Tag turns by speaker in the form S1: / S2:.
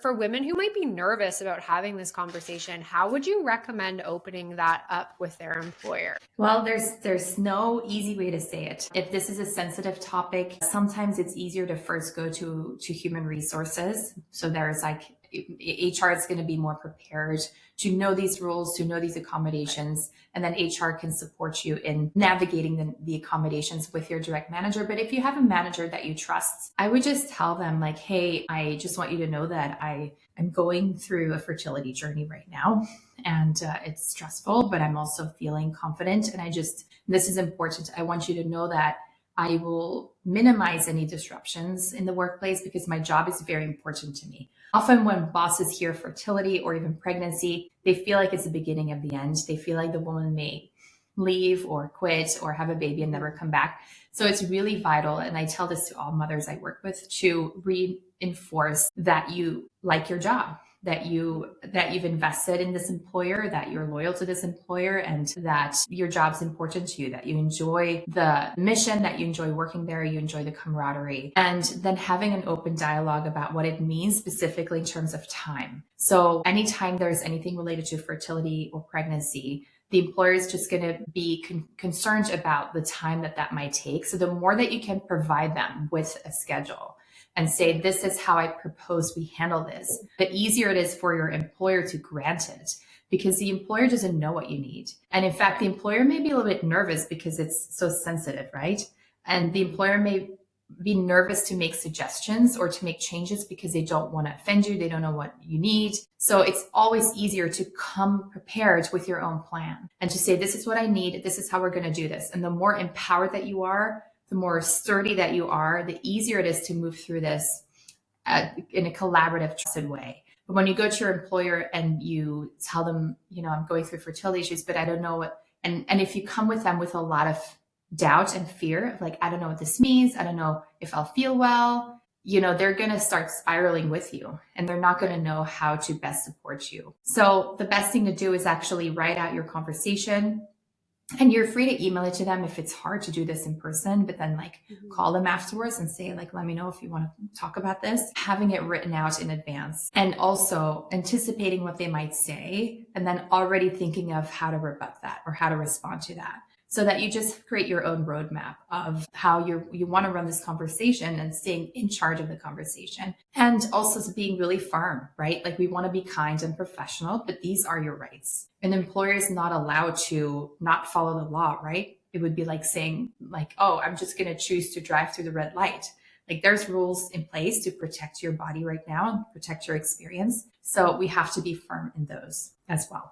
S1: For women who might be nervous about having this conversation, how would you recommend opening that up with their employer?
S2: Well, there's no easy way to say it. If this is a sensitive topic, sometimes it's easier to first go to human resources. So there's like HR is going to be more prepared to know these rules, to know these accommodations, and then HR can support you in navigating the accommodations with your direct manager. But if you have a manager that you trust, I would just tell them like, hey, I just want you to know that I'm going through a fertility journey right now, and it's stressful, but I'm also feeling confident. And this is important. I want you to know that I will minimize any disruptions in the workplace because my job is very important to me. Often when bosses hear fertility or even pregnancy, they feel like it's the beginning of the end. They feel like the woman may leave or quit or have a baby and never come back. So it's really vital. And I tell this to all mothers I work with, to reinforce that you like your job, that you've invested in this employer, that you're loyal to this employer, and that your job's important to you, that you enjoy the mission, that you enjoy working there, you enjoy the camaraderie, and then having an open dialogue about what it means specifically in terms of time. So anytime there's anything related to fertility or pregnancy, the employer is just going to be concerned about the time that might take. So the more that you can provide them with a schedule and say, this is how I propose we handle this, the easier it is for your employer to grant it, because the employer doesn't know what you need. And in fact, the employer may be a little bit nervous because it's so sensitive, right? And the employer may be nervous to make suggestions or to make changes because they don't want to offend you. They don't know what you need. So it's always easier to come prepared with your own plan and to say, this is what I need. This is how we're going to do this. And the more empowered that you are, the more sturdy that you are, the easier it is to move through this in a collaborative, trusted way. But when you go to your employer and you tell them, I'm going through fertility issues, but I don't know what, and if you come with them with a lot of doubt and fear, like, I don't know what this means, I don't know if I'll feel well, they're going to start spiraling with you and they're not going to know how to best support you. So the best thing to do is actually write out your conversation. And you're free to email it to them if it's hard to do this in person, but then call them afterwards and say let me know if you want to talk about this. Having it written out in advance and also anticipating what they might say and then already thinking of how to rebut that or how to respond to that, so that you just create your own roadmap of how you want to run this conversation and staying in charge of the conversation. And also being really firm, right? Like, we want to be kind and professional, but these are your rights. An employer is not allowed to not follow the law, right? It would be like saying oh, I'm just going to choose to drive through the red light. Like, there's rules in place to protect your body right now and protect your experience. So we have to be firm in those as well.